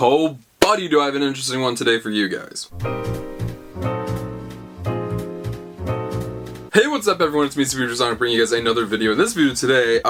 Oh buddy, do I have an interesting one today for you guys. Hey, what's up everyone, it's me, SpeedSuperSonic, bringing you guys another video. In this video today,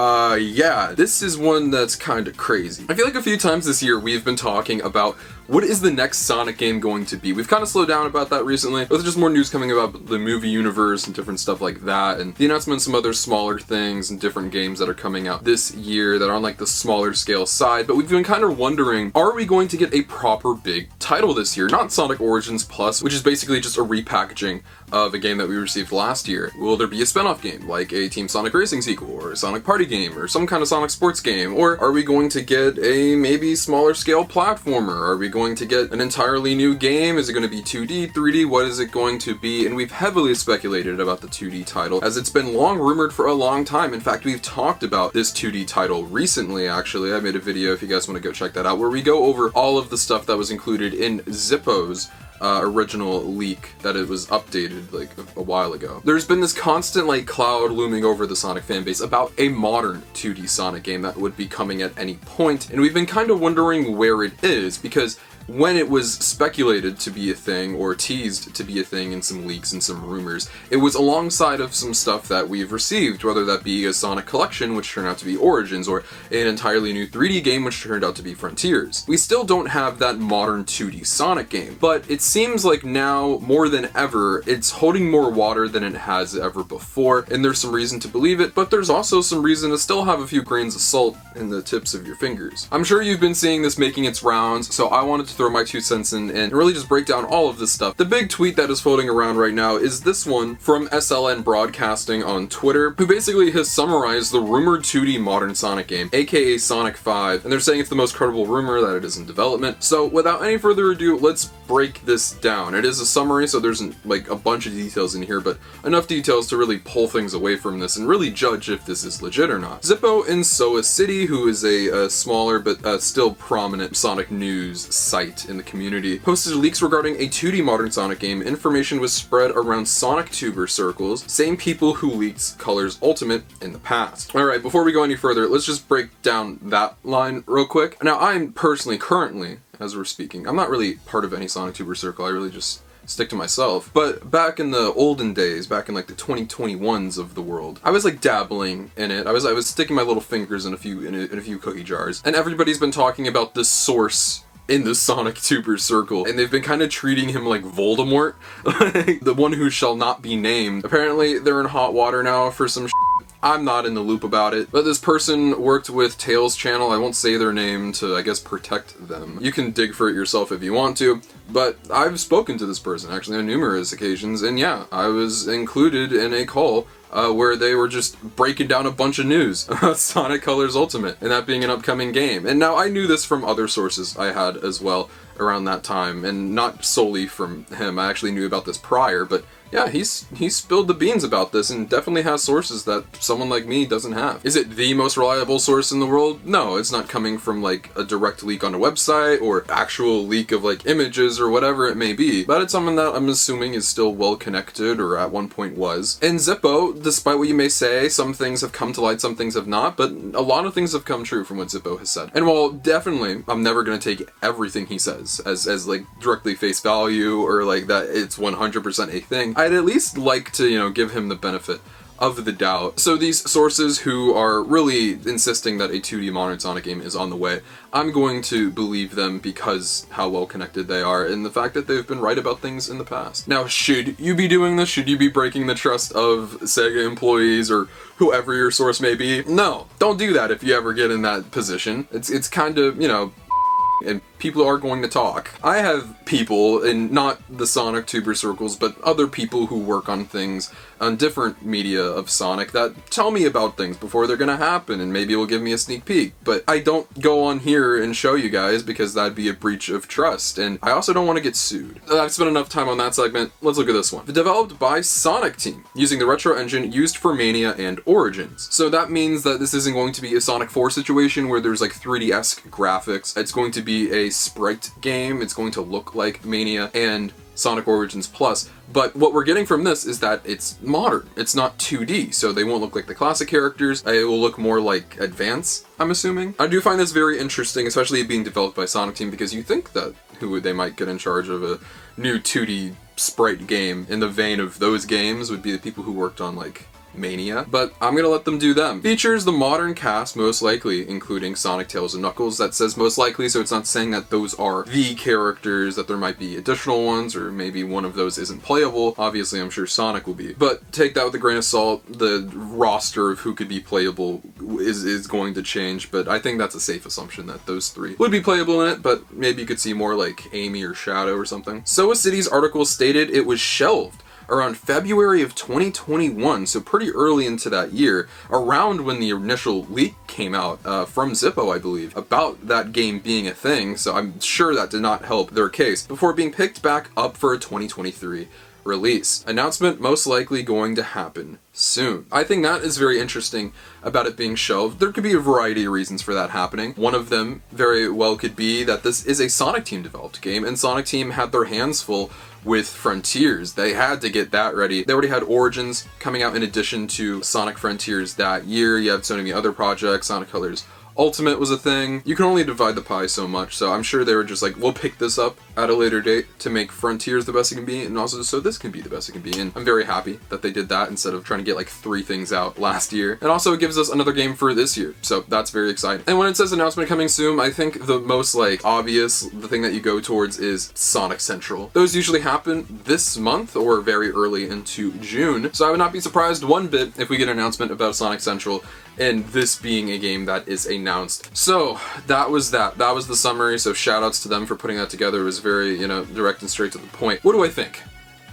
yeah, this is one that's kinda crazy. I feel like a few times this year we've been talking about what is the next Sonic game going to be. We've kind of slowed down about that recently, with just more news coming about the movie universe and different stuff like that, and the announcement of some other smaller things and different games that are coming out this year that are on like the smaller scale side, but we've been kind of wondering, are we going to get a proper big title this year? Not Sonic Origins Plus, which is basically just a repackaging of a game that we received last year. Will there be a spin-off game, like a Team Sonic Racing sequel, or a Sonic Party game, or some kind of Sonic sports game? Or are we going to get a maybe smaller scale platformer? Are we going to get an entirely new game? Is it going to be 2D, 3D? What is it going to be? And we've heavily speculated about the 2D title, as it's been long rumored for a long time. In fact, we've talked about this 2D title recently, actually. I made a video, if you guys want to go check that out, where we go over all of the stuff that was included in Zippo's original leak that it was updated like a while ago. There's been this constant like cloud looming over the Sonic fanbase about a modern 2D Sonic game that would be coming at any point, and we've been kind of wondering where it is, because when it was speculated to be a thing, or teased to be a thing in some leaks and some rumors, it was alongside of some stuff that we've received, whether that be a Sonic collection, which turned out to be Origins, or an entirely new 3D game, which turned out to be Frontiers. We still don't have that modern 2D Sonic game, but it seems like now, more than ever, it's holding more water than it has ever before, and there's some reason to believe it, but there's also some reason to still have a few grains of salt in the tips of your fingers. I'm sure you've been seeing this making its rounds, so I wanted to throw my 2 cents in and really just break down all of this stuff. The big tweet that is floating around right now is this one from SLN Broadcasting on Twitter, who basically has summarized the rumored 2D modern Sonic game, aka Sonic 5, and they're saying it's the most credible rumor, that it is in development. So without any further ado, let's break this down. It is a summary, so there's like a bunch of details in here, but enough details to really pull things away from this and really judge if this is legit or not. Zippo in Soa City, who is a smaller but still prominent Sonic news site in the community, posted leaks regarding a 2D modern Sonic game. Information was spread around Sonic tuber circles, same people who leaked Colors Ultimate in the past. Alright, before we go any further, let's just break down that line real quick. Now, I'm personally, currently, as we're speaking, I'm not really part of any Sonic tuber circle, I really just stick to myself. But back in the olden days, back in like the 2021s of the world, I was like dabbling in it. I was sticking my little fingers in a few cookie jars, and everybody's been talking about this source in the Sonic tuber circle, and they've been kind of treating him like Voldemort, the one who shall not be named. Apparently they're in hot water now for some I'm not in the loop about it, but this person worked with Tails channel. I won't say their name to, I guess, protect them. You can dig for it yourself if you want to, but I've spoken to this person actually on numerous occasions, and yeah, I was included in a call where they were just breaking down a bunch of news about Sonic Colors Ultimate, and that being an upcoming game. And now I knew this from other sources I had as well around that time, and not solely from him. I actually knew about this prior, but yeah, he spilled the beans about this and definitely has sources that someone like me doesn't have. Is it the most reliable source in the world? No, it's not coming from like a direct leak on a website or actual leak of like images or whatever it may be, but it's someone that I'm assuming is still well connected, or at one point was. And Zippo, despite what you may say, some things have come to light, some things have not, but a lot of things have come true from what Zippo has said. And while definitely I'm never gonna take everything he says as like directly face value, or like that it's 100% a thing, I'd at least like to, you know, give him the benefit of the doubt. So these sources who are really insisting that a 2D modern Sonic game is on the way, I'm going to believe them because how well connected they are and the fact that they've been right about things in the past. Now, should you be doing this? Should you be breaking the trust of Sega employees or whoever your source may be? No, don't do that if you ever get in that position. It's kind of, you know, and people are going to talk. I have people in not the Sonic tuber circles, but other people who work on things on different media of Sonic that tell me about things before they're gonna happen, and maybe will give me a sneak peek. But I don't go on here and show you guys because that'd be a breach of trust, and I also don't want to get sued. I've spent enough time on that segment. Let's look at this one. Developed by Sonic Team, using the retro engine used for Mania and Origins. So that means that this isn't going to be a Sonic 4 situation where there's like 3D-esque graphics. It's going to be a sprite game. It's going to look like Mania and Sonic Origins Plus, but what we're getting from this is that it's modern. It's not 2D, so they won't look like the classic characters. It will look more like Advance, I'm assuming. I do find this very interesting, especially being developed by Sonic Team, because you think that they might get in charge of a new 2D sprite game in the vein of those games would be the people who worked on, like, Mania, but I'm gonna let them do them. Features the modern cast, most likely, including Sonic, Tails, and Knuckles. That says most likely, so it's not saying that those are the characters, that there might be additional ones, or maybe one of those isn't playable. Obviously, I'm sure Sonic will be. But take that with a grain of salt. The roster of who could be playable is going to change, but I think that's a safe assumption that those three would be playable in it, but maybe you could see more like Amy or Shadow or something. Soa City's article stated it was shelved around February of 2021, so pretty early into that year, around when the initial leak came out from Zippo, I believe, about that game being a thing, so I'm sure that did not help their case, before being picked back up for a 2023 release. Announcement most likely going to happen soon. I think that is very interesting about it being shelved. There could be a variety of reasons for that happening. One of them very well could be that this is a Sonic Team developed game, and Sonic Team had their hands full with Frontiers. They had to get that ready. They already had Origins coming out in addition to Sonic Frontiers that year. You have so many other projects. Sonic Colors Ultimate was a thing. You can only divide the pie so much, so I'm sure they were just like, we'll pick this up at a later date to make Frontiers the best it can be, and also so this can be the best it can be, and I'm very happy that they did that instead of trying to get like 3 things out last year. And also it gives us another game for this year, so that's very exciting. And when it says announcement coming soon, I think the most like obvious, the thing that you go towards is Sonic Central. Those usually happen this month or very early into June, so I would not be surprised one bit if we get an announcement about Sonic Central and this being a game that is announced. So that was the summary, so shout outs to them for putting that together. It was very, you know, direct and straight to the point. What do I think?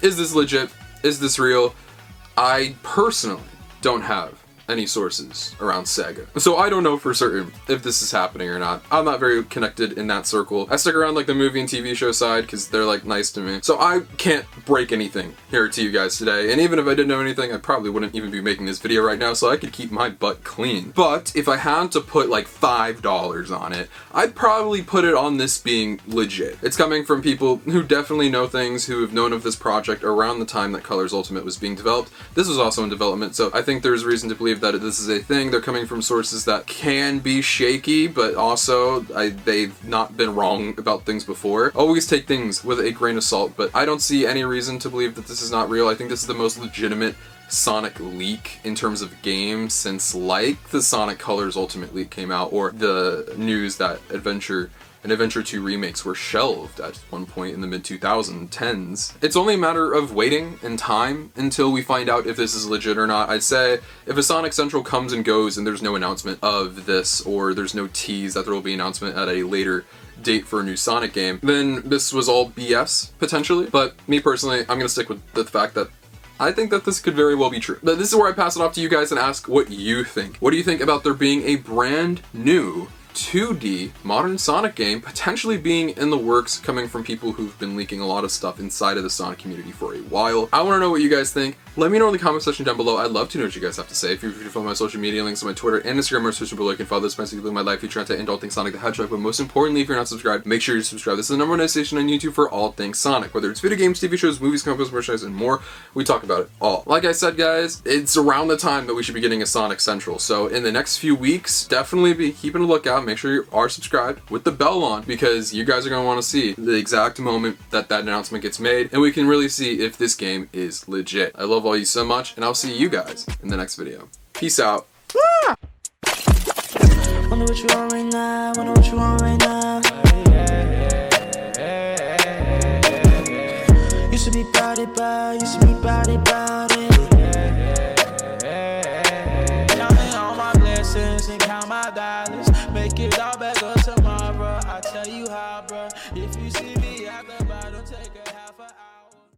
Is this legit? Is this real? I personally don't have any sources around Sega, so I don't know for certain if this is happening or not. I'm not very connected in that circle. I stick around like the movie and TV show side because they're like nice to me, so I can't break anything here to you guys today, and even if I didn't know anything, I probably wouldn't even be making this video right now, so I could keep my butt clean. But if I had to put like $5 on it, I'd probably put it on this being legit. It's coming from people who definitely know things, who have known of this project around the time that Colors Ultimate was being developed. This was also in development, so I think there's reason to believe that this is a thing. They're coming from sources that can be shaky, but also they've not been wrong about things before. Always take things with a grain of salt, but I don't see any reason to believe that this is not real. I think this is the most legitimate Sonic leak in terms of games since like the Sonic Colors Ultimate leak came out, or the news that Adventure 2 remakes were shelved at one point in the mid-2010s. It's only a matter of waiting and time until we find out if this is legit or not. I'd say if a Sonic Central comes and goes and there's no announcement of this, or there's no tease that there will be an announcement at a later date for a new Sonic game, then this was all BS, potentially. But me personally, I'm gonna stick with the fact that I think that this could very well be true. But this is where I pass it off to you guys and ask what you think. What do you think about there being a brand new 2D modern Sonic game potentially being in the works, coming from people who've been leaking a lot of stuff inside of the Sonic community for a while? I want to know what you guys think. Let me know in the comment section down below. I'd love to know what you guys have to say. If you're free to follow my social media links on my Twitter and Instagram or search below, you can follow this basically in my life feature and all things Sonic the Hedgehog. But most importantly, if you're not subscribed, make sure you subscribe. This is the #1 station on YouTube for all things Sonic. Whether it's video games, TV shows, movies, comic books, merchandise, and more, we talk about it all. Like I said, guys, it's around the time that we should be getting a Sonic Central. So in the next few weeks, definitely be keeping a lookout. Make sure you are subscribed with the bell on, because you guys are going to want to see the exact moment that that announcement gets made, and we can really see if this game is legit. I love all you so much, and I'll see you guys in the next video. Peace out. Wonder what you want right now, wonder what you want right now. Used to be body by, used to be body about it. Counting all my blessings and count my dollars. Make it all better tomorrow. I tell you how, bro. If you see me